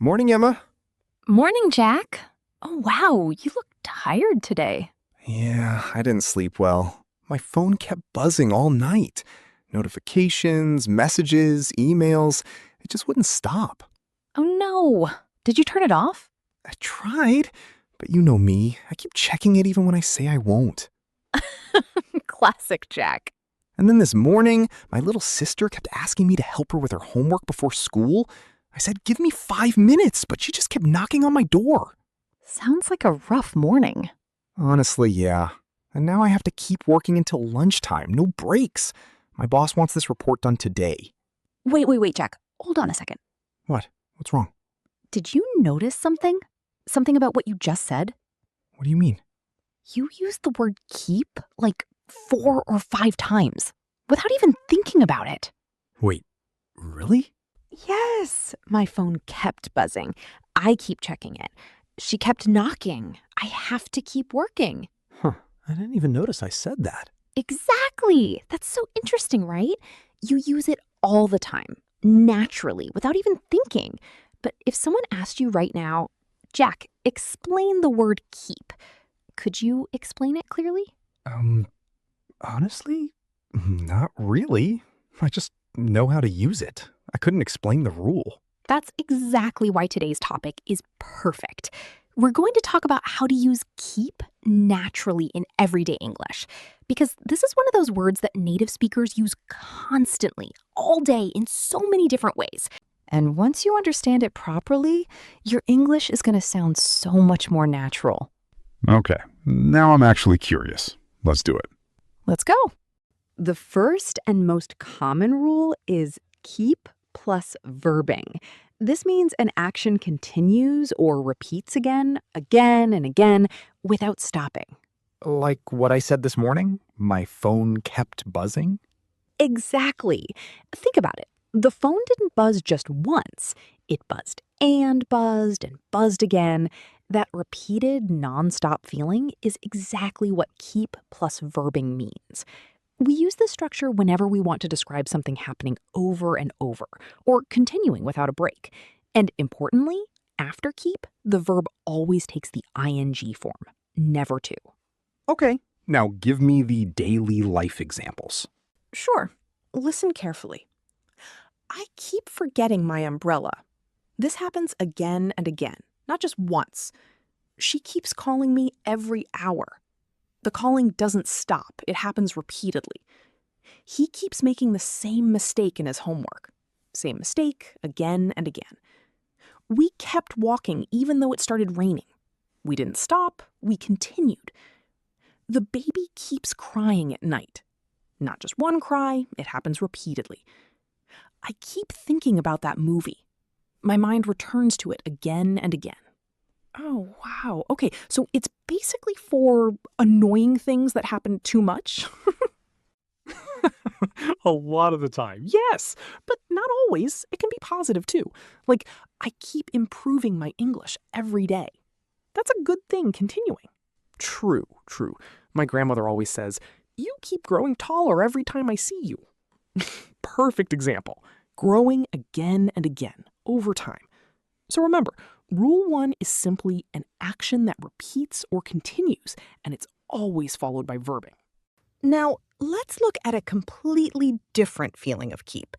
Morning, Emma. Morning, Jack. Oh, wow, you look tired today. Yeah, I didn't sleep well. My phone kept buzzing all night. Notifications, messages, emails. It just wouldn't stop. Oh, no. Did you turn it off? I tried, but you know me. I keep checking it even when I say I won't. Classic Jack. And then this morning, my little sister kept asking me to help her with her homework before school. I said, give me 5 minutes, but she just kept knocking on my door. Sounds like a rough morning. Honestly, yeah. And now I have to keep working until lunchtime, no breaks. My boss wants this report done today. Wait, Jack. Hold on a second. What? What's wrong? Did you notice something? Something about what you just said? What do you mean? You used the word keep like 4 or 5 times without even thinking about it. Wait, really? Yes, my phone kept buzzing. I keep checking it. She kept knocking. I have to keep working. Huh, I didn't even notice I said that. Exactly. That's so interesting, right? You use it all the time, naturally, without even thinking. But if someone asked you right now, Jack, explain the word keep, could you explain it clearly? Honestly, not really. I just know how to use it. I couldn't explain the rule. That's exactly why today's topic is perfect. We're going to talk about how to use keep naturally in everyday English, because this is one of those words that native speakers use constantly, all day, in so many different ways. And once you understand it properly, your English is going to sound so much more natural. Okay, now I'm actually curious. Let's do it. Let's go. The first and most common rule is keep plus verbing. This means an action continues or repeats again and again, without stopping. Like what I said this morning? My phone kept buzzing? Exactly. Think about it. The phone didn't buzz just once. It buzzed and buzzed again. That repeated, nonstop feeling is exactly what keep plus verbing means. We use this structure whenever we want to describe something happening over and over, or continuing without a break. And importantly, after keep, the verb always takes the ing form, never to. Okay, now give me the daily life examples. Sure. Listen carefully. I keep forgetting my umbrella. This happens again and again, not just once. She keeps calling me every hour. The calling doesn't stop. It happens repeatedly. He keeps making the same mistake in his homework. Same mistake again and again. We kept walking even though it started raining. We didn't stop. We continued. The baby keeps crying at night. Not just one cry, it happens repeatedly. I keep thinking about that movie. My mind returns to it again and again. Oh, wow. Okay, so it's basically for annoying things that happen too much? A lot of the time, yes. But not always. It can be positive too. Like, I keep improving my English every day. That's a good thing continuing. True. My grandmother always says, you keep growing taller every time I see you. Perfect example. Growing again and again, over time. So remember, Rule 1 is simply an action that repeats or continues, and it's always followed by verbing. Now, let's look at a completely different feeling of keep.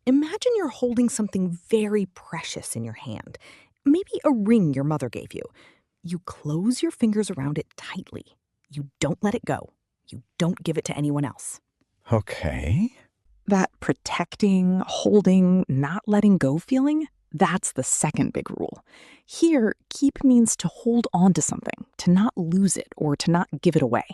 Imagine you're holding something very precious in your hand, maybe a ring your mother gave you. You close your fingers around it tightly. You don't let it go. You don't give it to anyone else. Okay. That protecting, holding, not letting go feeling, that's the second big rule. Here, keep means to hold on to something, to not lose it or to not give it away.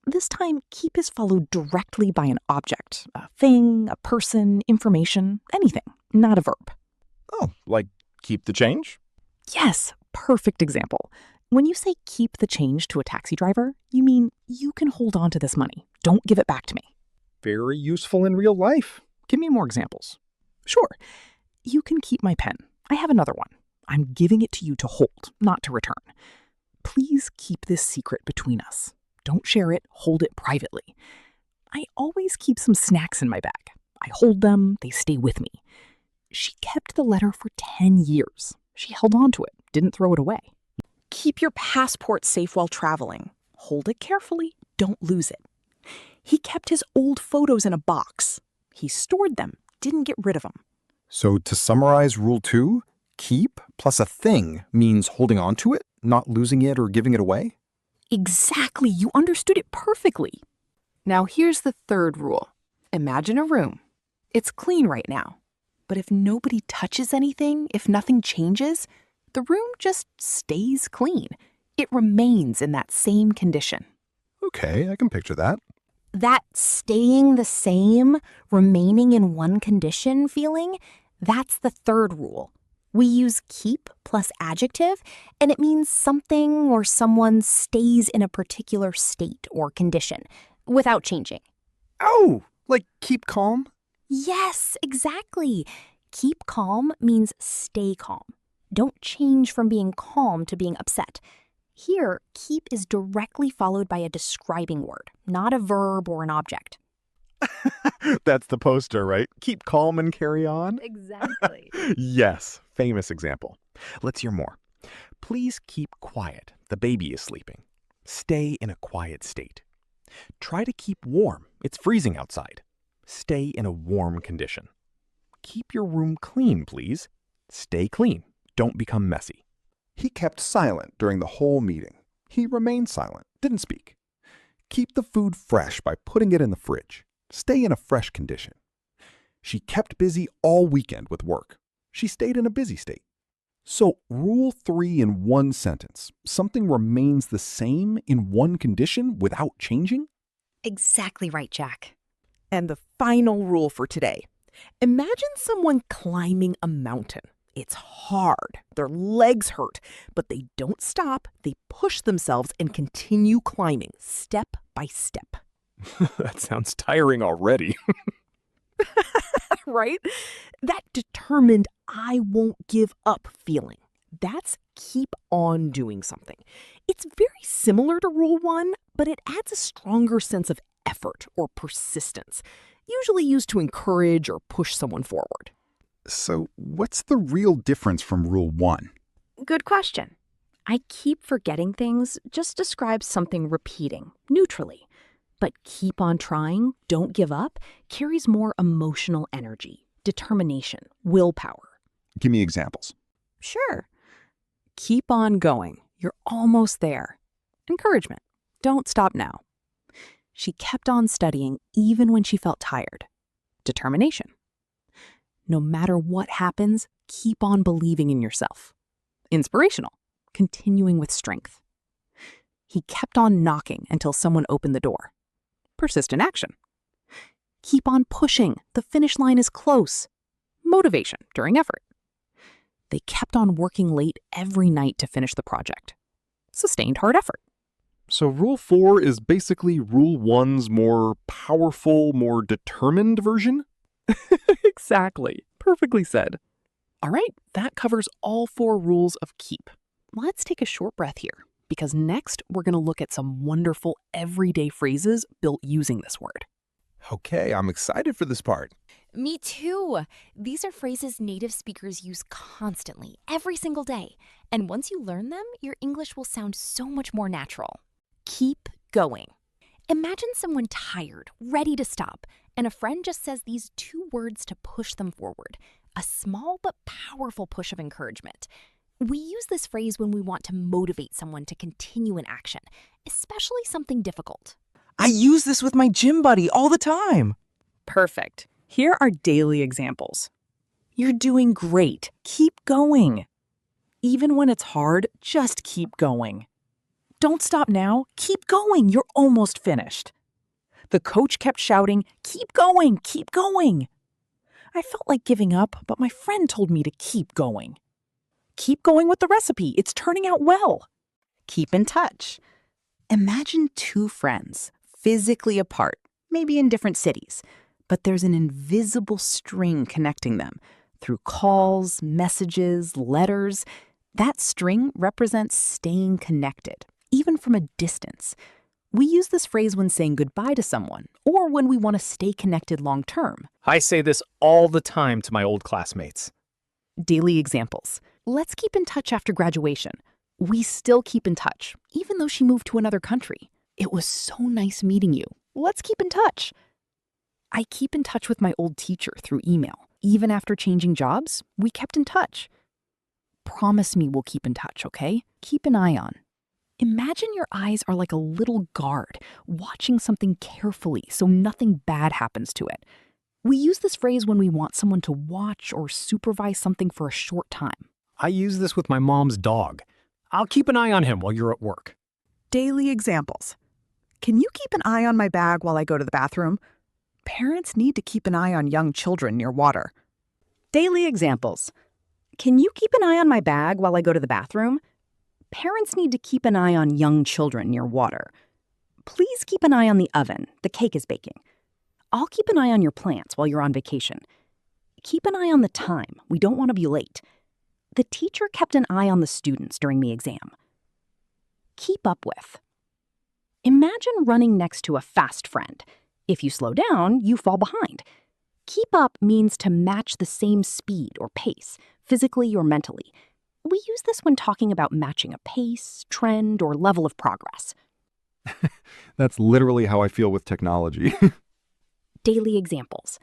This time, keep is followed directly by an object, a thing, a person, information, anything, not a verb. Oh, like keep the change? Yes, perfect example. When you say keep the change to a taxi driver, you mean you can hold on to this money. Don't give it back to me. Very useful in real life. Give me more examples. Sure. You can keep my pen. I have another one. I'm giving it to you to hold, not to return. Please keep this secret between us. Don't share it. Hold it privately. I always keep some snacks in my bag. I hold them. They stay with me. She kept the letter for 10 years. She held on to it, didn't throw it away. Keep your passport safe while traveling. Hold it carefully. Don't lose it. He kept his old photos in a box. He stored them, didn't get rid of them. So to summarize Rule 2, keep plus a thing means holding on to it, not losing it or giving it away? Exactly, you understood it perfectly. Now here's the third rule. Imagine a room. It's clean right now. But if nobody touches anything, if nothing changes, the room just stays clean. It remains in that same condition. Okay, I can picture that. That staying the same, remaining in one condition feeling, that's the third rule. We use keep plus adjective, and it means something or someone stays in a particular state or condition without changing. Oh, like keep calm? Yes, exactly. Keep calm means stay calm. Don't change from being calm to being upset. Here, keep is directly followed by a describing word, not a verb or an object. That's the poster, right? Keep calm and carry on? Exactly. Yes, famous example. Let's hear more. Please keep quiet. The baby is sleeping. Stay in a quiet state. Try to keep warm. It's freezing outside. Stay in a warm condition. Keep your room clean, please. Stay clean. Don't become messy. He kept silent during the whole meeting. He remained silent, didn't speak. Keep the food fresh by putting it in the fridge. Stay in a fresh condition. She kept busy all weekend with work. She stayed in a busy state. So, Rule 3 in one sentence. Something remains the same in one condition without changing? Exactly right, Jack. And the final rule for today. Imagine someone climbing a mountain. It's hard. Their legs hurt, but they don't stop. They push themselves and continue climbing step by step. That sounds tiring already. Right? That determined I won't give up feeling. That's keep on doing something. It's very similar to Rule 1, but it adds a stronger sense of effort or persistence, usually used to encourage or push someone forward. So, what's the real difference from Rule 1? Good question. I keep forgetting things just describes something repeating, neutrally. But keep on trying, don't give up, carries more emotional energy, determination, willpower. Give me examples. Sure. Keep on going. You're almost there. Encouragement. Don't stop now. She kept on studying even when she felt tired. Determination. No matter what happens, keep on believing in yourself. Inspirational. Continuing with strength. He kept on knocking until someone opened the door. Persistent action. Keep on pushing. The finish line is close. Motivation during effort. They kept on working late every night to finish the project. Sustained hard effort. So Rule 4 is basically Rule 1's more powerful, more determined version? Exactly. Perfectly said. All right, that covers all 4 rules of keep. Let's take a short breath here, because next we're going to look at some wonderful everyday phrases built using this word. Okay, I'm excited for this part. Me too. These are phrases native speakers use constantly, every single day. And once you learn them, your English will sound so much more natural. Keep going. Imagine someone tired, ready to stop, and a friend just says these 2 words to push them forward. A small but powerful push of encouragement. We use this phrase when we want to motivate someone to continue an action, especially something difficult. I use this with my gym buddy all the time. Perfect. Here are daily examples. You're doing great. Keep going. Even when it's hard, just keep going. Don't stop now. Keep going. You're almost finished. The coach kept shouting, "Keep going, keep going." I felt like giving up, but my friend told me to keep going. Keep going with the recipe. It's turning out well. Keep in touch. Imagine 2 friends, physically apart, maybe in different cities, but there's an invisible string connecting them through calls, messages, letters. That string represents staying connected, even from a distance. We use this phrase when saying goodbye to someone or when we want to stay connected long term. I say this all the time to my old classmates. Daily examples. Let's keep in touch after graduation. We still keep in touch, even though she moved to another country. It was so nice meeting you. Let's keep in touch. I keep in touch with my old teacher through email. Even after changing jobs, we kept in touch. Promise me we'll keep in touch, okay? Keep an eye on. Imagine your eyes are like a little guard, watching something carefully so nothing bad happens to it. We use this phrase when we want someone to watch or supervise something for a short time. I use this with my mom's dog. I'll keep an eye on him while you're at work. Daily examples. Can you keep an eye on my bag while I go to the bathroom? Parents need to keep an eye on young children near water. Daily examples. Can you keep an eye on my bag while I go to the bathroom? Parents need to keep an eye on young children near water. Please keep an eye on the oven. The cake is baking. I'll keep an eye on your plants while you're on vacation. Keep an eye on the time. We don't want to be late. The teacher kept an eye on the students during the exam. Keep up with. Imagine running next to a fast friend. If you slow down, you fall behind. Keep up means to match the same speed or pace, physically or mentally. We use this when talking about matching a pace, trend, or level of progress. That's literally how I feel with technology. Daily examples.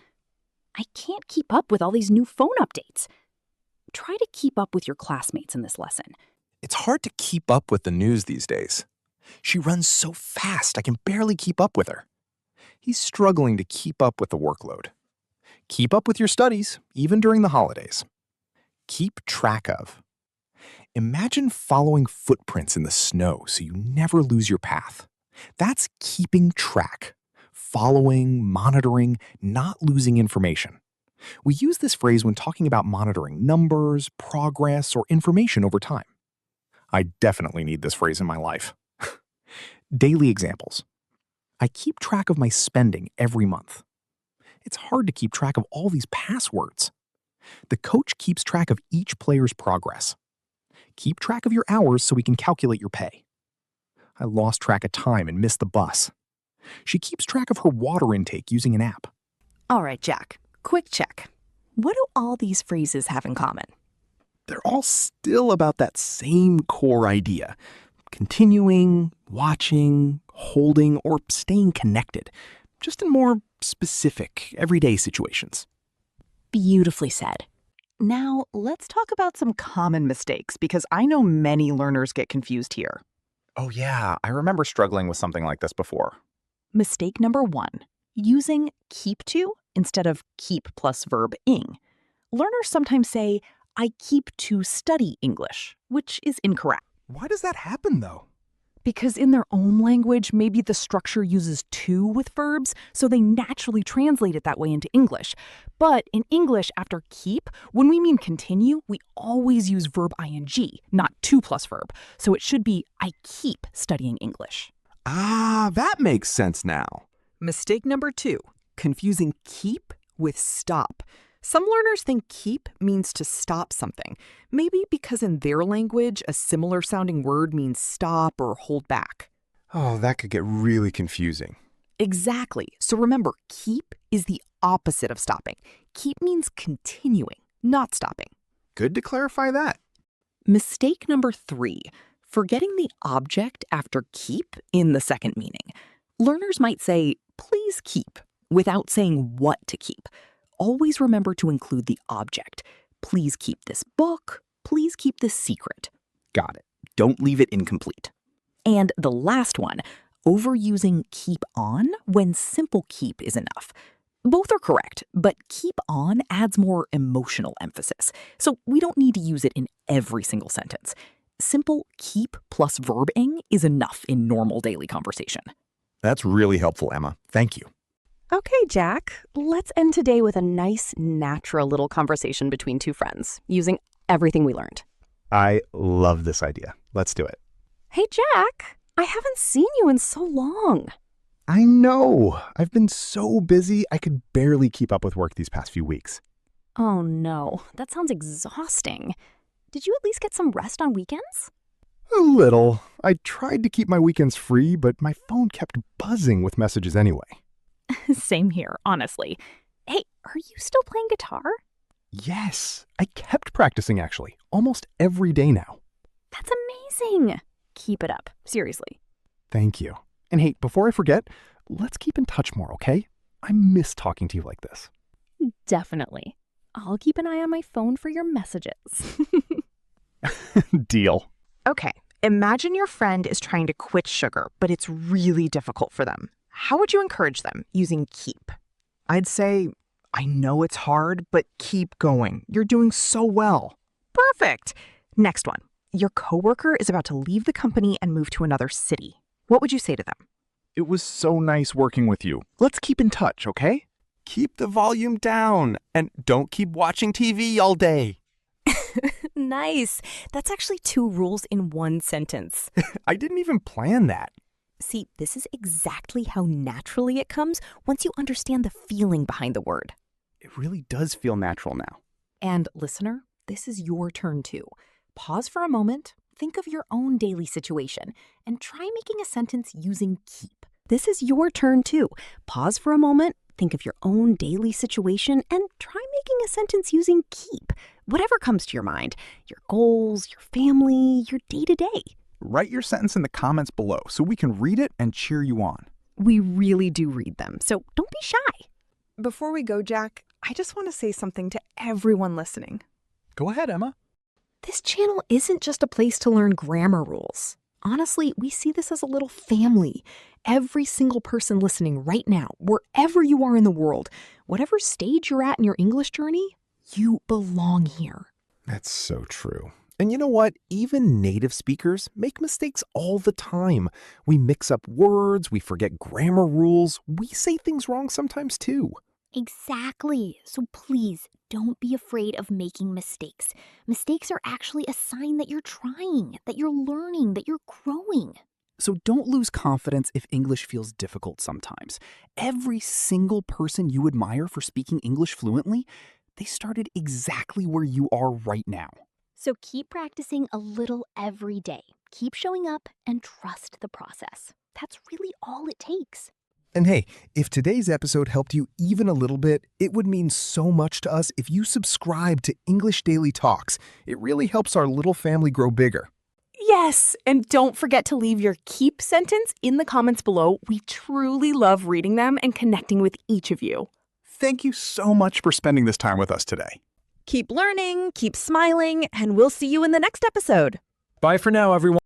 I can't keep up with all these new phone updates. Try to keep up with your classmates in this lesson. It's hard to keep up with the news these days. She runs so fast, I can barely keep up with her. He's struggling to keep up with the workload. Keep up with your studies, even during the holidays. Keep track of. Imagine following footprints in the snow so you never lose your path. That's keeping track. Following, monitoring, not losing information. We use this phrase when talking about monitoring numbers, progress, or information over time. I definitely need this phrase in my life. Daily examples. I keep track of my spending every month. It's hard to keep track of all these passwords. The coach keeps track of each player's progress. Keep track of your hours so we can calculate your pay. I lost track of time and missed the bus. She keeps track of her water intake using an app. All right, Jack, quick check. What do all these phrases have in common? They're all still about that same core idea. Continuing, watching, holding, or staying connected, just in more specific, everyday situations. Beautifully said. Now, let's talk about some common mistakes, because I know many learners get confused here. Oh yeah, I remember struggling with something like this before. Mistake number 1, using keep to instead of keep plus verb ing. Learners sometimes say, I keep to study English, which is incorrect. Why does that happen, though? Because in their own language, maybe the structure uses to with verbs, so they naturally translate it that way into English. But in English, after keep, when we mean continue, we always use verb ing, not to plus verb. So it should be, I keep studying English. Ah, that makes sense now. Mistake number 2, confusing keep with stop. Some learners think keep means to stop something, maybe because in their language, a similar sounding word means stop or hold back. Oh, that could get really confusing. Exactly. So remember, keep is the opposite of stopping. Keep means continuing, not stopping. Good to clarify that. Mistake number 3, forgetting the object after keep in the second meaning. Learners might say, please keep, without saying what to keep. Always remember to include the object. Please keep this book. Please keep this secret. Got it. Don't leave it incomplete. And the last one, overusing keep on when simple keep is enough. Both are correct, but keep on adds more emotional emphasis, so we don't need to use it in every single sentence. Simple keep plus verb ing is enough in normal daily conversation. That's really helpful, Emma. Thank you. Okay, Jack, let's end today with a nice, natural little conversation between two friends, using everything we learned. I love this idea. Let's do it. Hey, Jack, I haven't seen you in so long. I know. I've been so busy, I could barely keep up with work these past few weeks. Oh no, that sounds exhausting. Did you at least get some rest on weekends? A little. I tried to keep my weekends free, but my phone kept buzzing with messages anyway. Same here, honestly. Hey, are you still playing guitar? Yes, I kept practicing actually, almost every day now. That's amazing. Keep it up. Seriously. Thank you. And hey, before I forget, let's keep in touch more, okay? I miss talking to you like this. Definitely. I'll keep an eye on my phone for your messages. Deal. Okay, imagine your friend is trying to quit sugar, but it's really difficult for them. How would you encourage them using keep? I'd say, I know it's hard, but keep going. You're doing so well. Perfect. Next one. Your coworker is about to leave the company and move to another city. What would you say to them? It was so nice working with you. Let's keep in touch, okay? Keep the volume down and don't keep watching TV all day. Nice. That's actually 2 rules in one sentence. I didn't even plan that. See, this is exactly how naturally it comes once you understand the feeling behind the word. It really does feel natural now. And listener, this is your turn too. Pause for a moment, think of your own daily situation, and try making a sentence using keep. This is your turn too. Pause for a moment, think of your own daily situation, and try making a sentence using keep. Whatever comes to your mind, your goals, your family, your day-to-day. Write your sentence in the comments below so we can read it and cheer you on. We really do read them, so don't be shy. Before we go, Jack, I just want to say something to everyone listening. Go ahead, Emma. This channel isn't just a place to learn grammar rules. Honestly, we see this as a little family. Every single person listening right now, wherever you are in the world, whatever stage you're at in your English journey, you belong here. That's so true. And you know what? Even native speakers make mistakes all the time. We mix up words, we forget grammar rules, we say things wrong sometimes too. Exactly. So please don't be afraid of making mistakes. Mistakes are actually a sign that you're trying, that you're learning, that you're growing. So don't lose confidence if English feels difficult sometimes. Every single person you admire for speaking English fluently, they started exactly where you are right now. So keep practicing a little every day. Keep showing up and trust the process. That's really all it takes. And hey, if today's episode helped you even a little bit, it would mean so much to us if you subscribe to English Daily Talks. It really helps our little family grow bigger. Yes, and don't forget to leave your keep sentence in the comments below. We truly love reading them and connecting with each of you. Thank you so much for spending this time with us today. Keep learning, keep smiling, and we'll see you in the next episode. Bye for now, everyone.